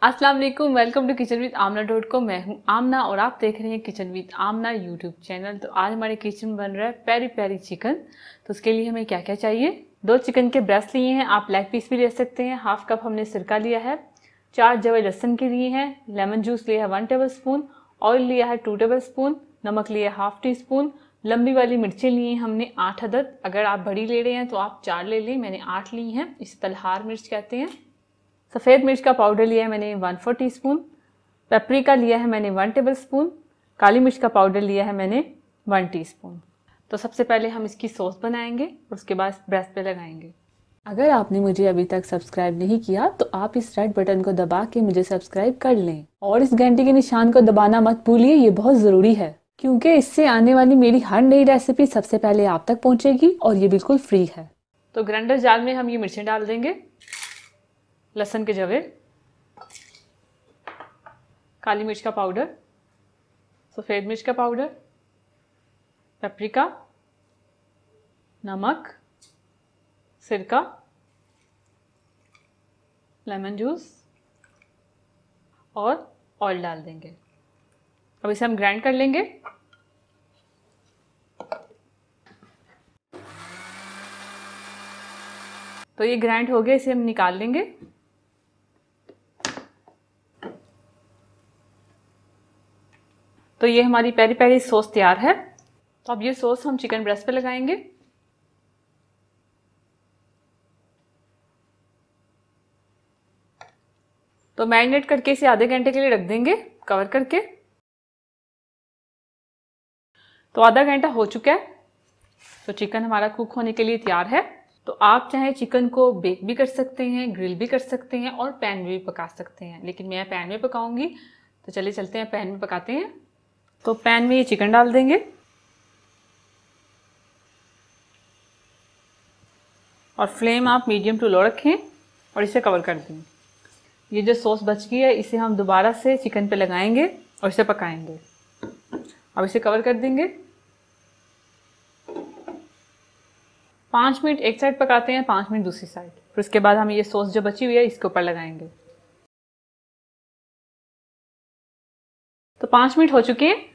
अस्सलाम वालेकुम, welcome to kitchen with आमना.com। मैं हूं आमना और आप देख रहे हैं kitchen with Amna YouTube channel. तो आज हमारे किचन में बन रहा है पेरी पेरी चिकन। तो उसके लिए हमें क्या क्या चाहिए, 2 चिकन के ब्रेस्ट लिए हैं, आप लेग पीस भी ले सकते हैं। हाफ कप हमने सिरका लिया है, 4 जवे लहसुन के लिए हैं, लेमन जूस लिया है 1 टेबल स्पून, ऑयल लिया है 2 टेबल स्पून, नमक लिया है हाफ टी स्पून, लंबी वाली मिर्चें ली हैं हमने 8 अदद। अगर आप बड़ी ले रहे हैं तो आप 4 ले लें, मैंने 8 ली हैं, इसे तलहार मिर्च कहते हैं। सफ़ेद मिर्च का पाउडर लिया है मैंने 1/4 टीस्पून, पेपरिका लिया है मैंने 1 टेबल स्पून, काली मिर्च का पाउडर लिया है मैंने 1 टीस्पून। तो सबसे पहले हम इसकी सॉस बनाएंगे और उसके बाद ब्रेस्ट पे लगाएंगे। अगर आपने मुझे अभी तक सब्सक्राइब नहीं किया तो आप इस रेड बटन को दबा के मुझे सब्सक्राइब कर लें और इस घंटे के निशान को दबाना मत भूलिए, ये बहुत ज़रूरी है क्योंकि इससे आने वाली मेरी हर नई रेसिपी सबसे पहले आप तक पहुँचेगी और ये बिल्कुल फ्री है। तो ग्राइंडर जार में हम ये मिर्चें डाल देंगे, लहसुन के जवे, काली मिर्च का पाउडर, सफ़ेद मिर्च का पाउडर, पेपरिका, नमक, सिरका, लेमन जूस और ऑयल डाल देंगे। अब इसे हम ग्राइंड कर लेंगे। तो ये ग्राइंड हो गया, इसे हम निकाल लेंगे। तो ये हमारी पेरी पेरी सॉस तैयार है। तो अब ये सॉस हम चिकन ब्रेस्ट पे लगाएंगे। तो मैरिनेट करके इसे आधे घंटे के लिए रख देंगे कवर करके। तो आधा घंटा हो चुका है, तो चिकन हमारा कुक होने के लिए तैयार है। तो आप चाहे चिकन को बेक भी कर सकते हैं, ग्रिल भी कर सकते हैं और पैन में भी पका सकते हैं, लेकिन मैं पैन में पकाऊंगी। तो चलिए चलते हैं पैन में पकाते हैं। तो पैन में ये चिकन डाल देंगे और फ्लेम आप मीडियम टू लो रखें और इसे कवर कर दें। ये जो सॉस बच गई है इसे हम दोबारा से चिकन पे लगाएंगे और इसे पकाएंगे। अब इसे कवर कर देंगे। 5 मिनट एक साइड पकाते हैं, 5 मिनट दूसरी साइड। फिर उसके बाद हम ये सॉस जो बची हुई है इसके ऊपर लगाएंगे। तो 5 मिनट हो चुके हैं।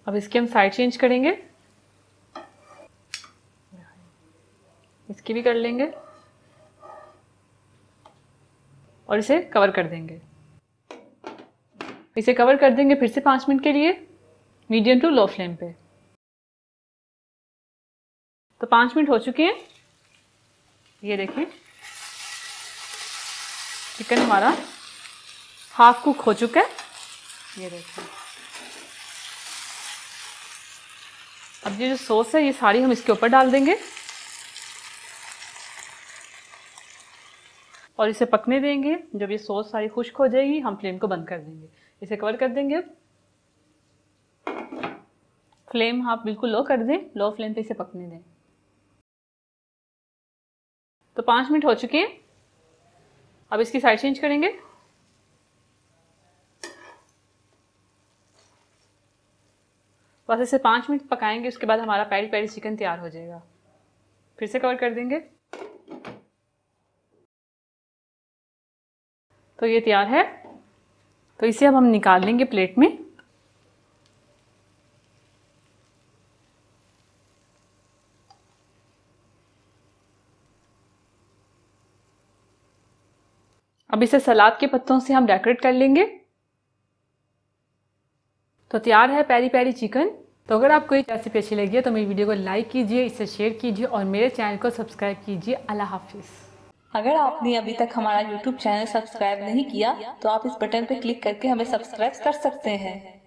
अब इसकी हम साइड चेंज करेंगे, इसकी भी कर लेंगे और इसे कवर कर देंगे। इसे कवर कर देंगे फिर से 5 मिनट के लिए मीडियम टू लो फ्लेम पे। तो 5 मिनट हो चुके हैं। ये देखिए चिकन हमारा हाफ कुक हो चुका है। ये देखिए अब ये जो सॉस है ये सारी हम इसके ऊपर डाल देंगे और इसे पकने देंगे। जब ये सॉस सारी खुश्क हो जाएगी हम फ्लेम को बंद कर देंगे, इसे कवर कर देंगे। अब फ्लेम आप बिल्कुल लो कर दें, लो फ्लेम पे इसे पकने दें। तो 5 मिनट हो चुके हैं। अब इसकी साइड चेंज करेंगे। बस इसे 5 मिनट पकाएंगे, उसके बाद हमारा पेरी पेरी चिकन तैयार हो जाएगा। फिर से कवर कर देंगे। तो ये तैयार है। तो इसे अब हम निकाल लेंगे प्लेट में। अब इसे सलाद के पत्तों से हम डेकोरेट कर लेंगे। तो तैयार है पेरी पेरी चिकन। तो अगर आपको ये रेसिपी अच्छी लगी है तो मेरी वीडियो को लाइक कीजिए, इसे शेयर कीजिए और मेरे चैनल को सब्सक्राइब कीजिए। अल्लाह हाफिज़। अगर आपने अभी तक हमारा YouTube चैनल सब्सक्राइब नहीं किया तो आप इस बटन पर क्लिक करके हमें सब्सक्राइब कर सकते हैं।